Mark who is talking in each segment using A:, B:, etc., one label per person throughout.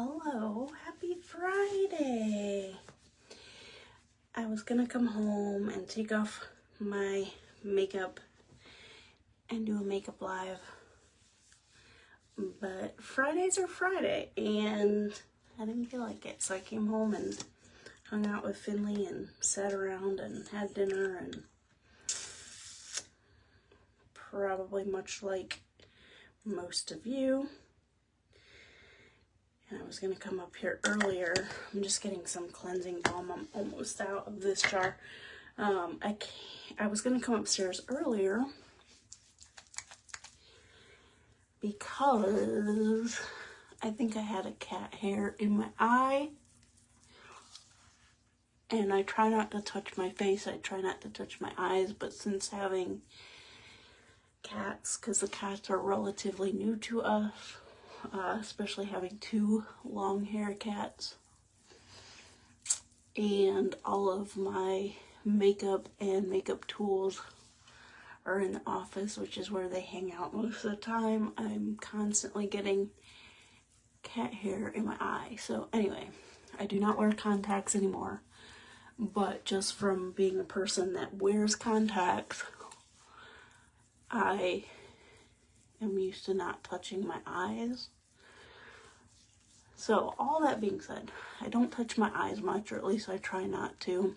A: Hello, happy Friday. I was gonna come home and take off my makeup and do a makeup live, but Fridays are Friday and I didn't feel like it, so I came home and hung out with Finley and sat around and had dinner, and probably much like most of you. And I was going to come up here earlier. I'm just getting some cleansing balm. I'm almost out of this jar. I was going to come upstairs earlier because I think I had a cat hair in my eye. And I try not to touch my face. I try not to touch my eyes. But since having cats, because the cats are relatively new to us, especially having two long hair cats, and all of my makeup and makeup tools are in the office, which is where they hang out most of the time, I'm constantly getting cat hair in my eye. So anyway, I do not wear contacts anymore, but just from being a person that wears contacts, I am used to not touching my eyes. So all that being said, I don't touch my eyes much, or at least I try not to.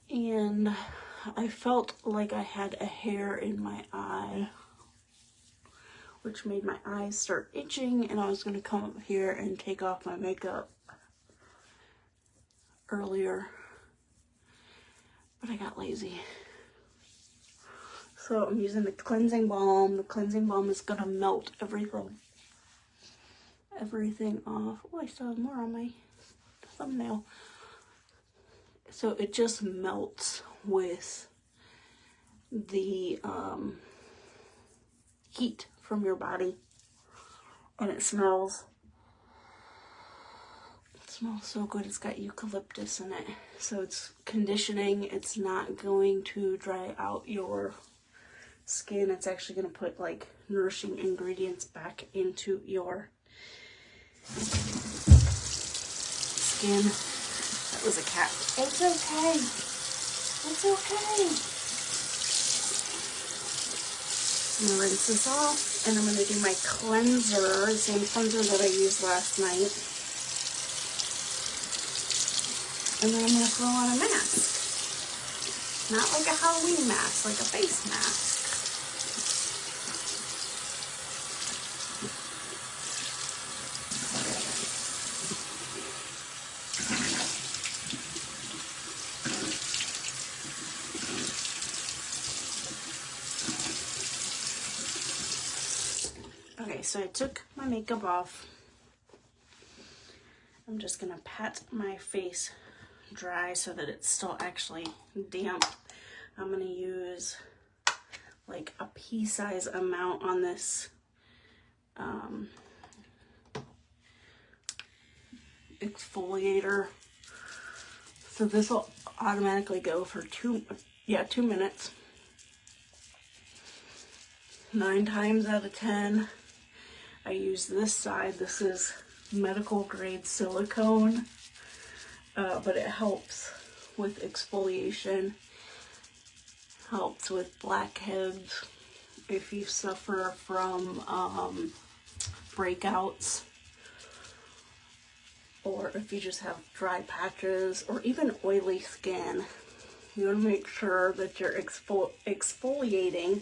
A: And I felt like I had a hair in my eye, which made my eyes start itching, and I was going to come up here and take off my makeup earlier, but I got lazy. So I'm using the cleansing balm. The cleansing balm is going to melt everything off. Oh, I still have more on my thumbnail. So it just melts with the heat from your body, and it smells so good. It's got eucalyptus in it, so it's conditioning. It's not going to dry out your skin. It's actually going to put like nourishing ingredients back into your skin. That was a cat. It's okay. It's okay. I'm gonna rinse this off, and I'm gonna do my cleanser, the same cleanser that I used last night. And then I'm gonna throw on a mask. Not like a Halloween mask, like a face mask. Okay, so I took my makeup off. I'm just gonna pat my face dry so that it's still actually damp. I'm gonna use like a pea-size amount on this exfoliator. So this will automatically go for 2 minutes. 9 times out of 10, I use this side. This is medical grade silicone, but it helps with exfoliation, helps with blackheads if you suffer from breakouts, or if you just have dry patches or even oily skin. You want to make sure that you're exfoliating,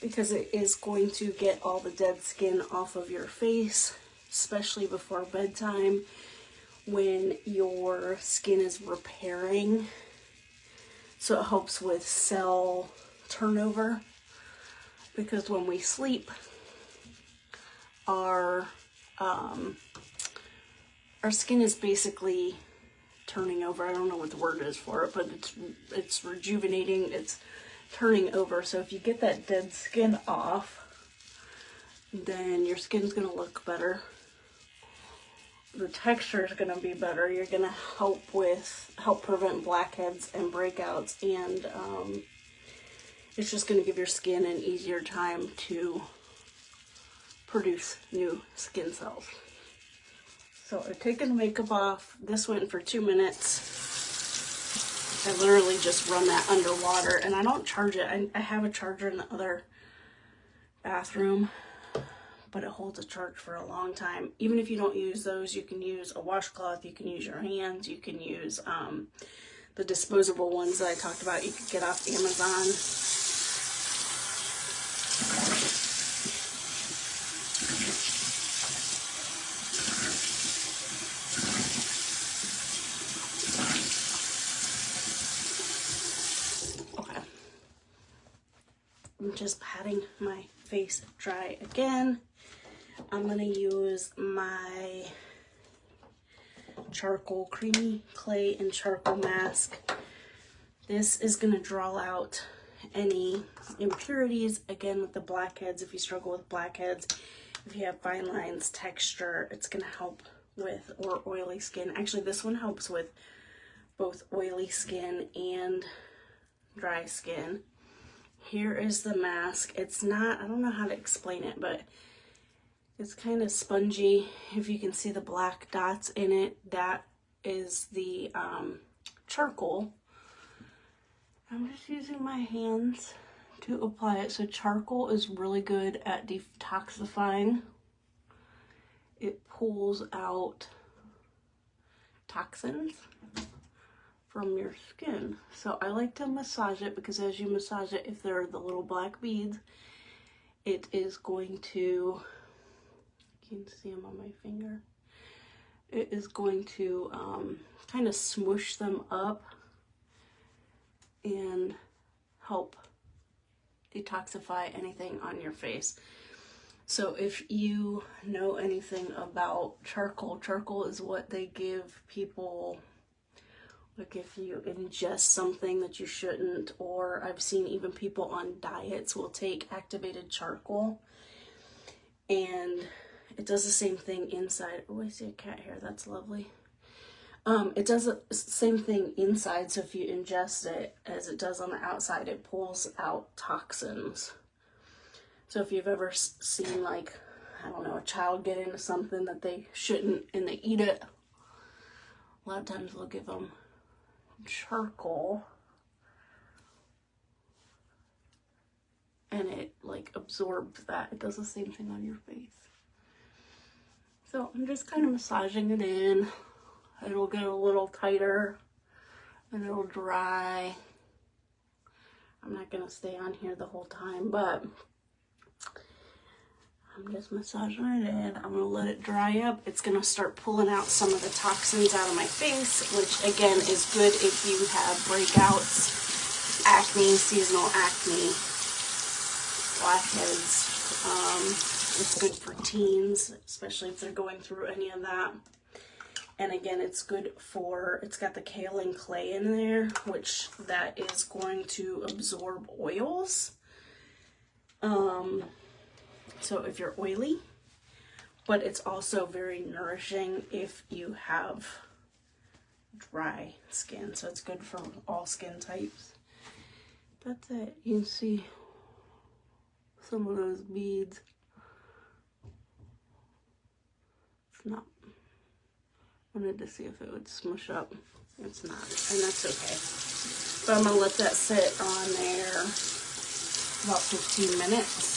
A: because it is going to get all the dead skin off of your face, especially before bedtime when your skin is repairing. So it helps with cell turnover, because when we sleep, our skin is basically turning over. I don't know what the word is for it, but it's rejuvenating, it's turning over. So if you get that dead skin off, then your skin's going to look better. The texture is going to be better. You're going to help prevent blackheads and breakouts, and it's just going to give your skin an easier time to produce new skin cells. So I've taken the makeup off. This went for 2 minutes. I literally just run that underwater, and I don't charge it. I have a charger in the other bathroom, but it holds a charge for a long time. Even if you don't use those, you can use a washcloth, you can use your hands, you can use the disposable ones that I talked about. You can get off Amazon. I'm just patting my face dry again. I'm going to use my charcoal, creamy clay and charcoal mask. This is going to draw out any impurities, again with the blackheads. If you struggle with blackheads, if you have fine lines, texture, it's going to help with, or oily skin. Actually, this one helps with both oily skin and dry skin. Here is the mask. It's not, I don't know how to explain it, but it's kind of spongy. If you can see the black dots in it, that is the charcoal. I'm just using my hands to apply it. So charcoal is really good at detoxifying. It pulls out toxins from your skin. So I like to massage it, because as you massage it, if there are the little black beads, it is going to, you can see them on my finger, it is going to kind of smoosh them up and help detoxify anything on your face. So if you know anything about charcoal, charcoal is what they give people, like if you ingest something that you shouldn't, or I've seen even people on diets will take activated charcoal, and it does the same thing inside. Oh, I see a cat hair, that's lovely. It does the same thing inside, so if you ingest it as it does on the outside, it pulls out toxins. So if you've ever seen, like, I don't know, a child get into something that they shouldn't and they eat it, a lot of times they'll give them charcoal and it like absorbs that. It does the same thing on your face. So I'm just kind of massaging it in. It'll get a little tighter and it'll dry. I'm not gonna stay on here the whole time, but I'm just massaging it in. I'm gonna let it dry up. It's gonna start pulling out some of the toxins out of my face, which again is good if you have breakouts, acne, seasonal acne, blackheads. It's good for teens, especially if they're going through any of that. And again, it's good for, it's got the kaolin clay in there, which that is going to absorb oils. So if you're oily, but it's also very nourishing if you have dry skin. So it's good for all skin types. That's it. You can see some of those beads. It's not. I wanted to see if it would smush up. It's not, and that's okay. But I'm gonna let that sit on there about 15 minutes.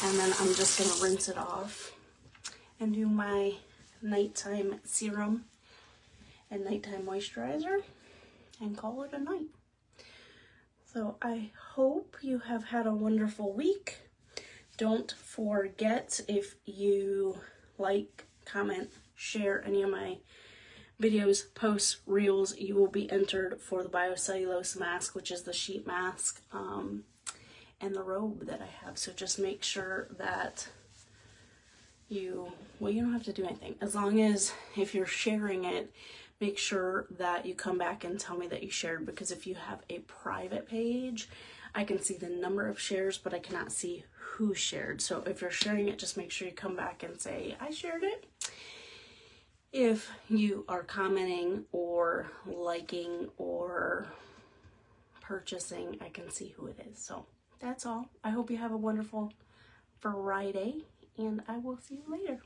A: And then I'm just gonna rinse it off and do my nighttime serum and nighttime moisturizer and call it a night. So I hope you have had a wonderful week. Don't forget, if you like, comment, share any of my videos, posts, reels, you will be entered for the biocellulose mask, which is the sheet mask, and the robe that I have. So just make sure that you don't have to do anything. As long as, if you're sharing it, make sure that you come back and tell me that you shared, because if you have a private page, I can see the number of shares, but I cannot see who shared. So if you're sharing it, just make sure you come back and say, I shared it. If you are commenting or liking or purchasing, I can see who it is. So that's all. I hope you have a wonderful Friday, and I will see you later.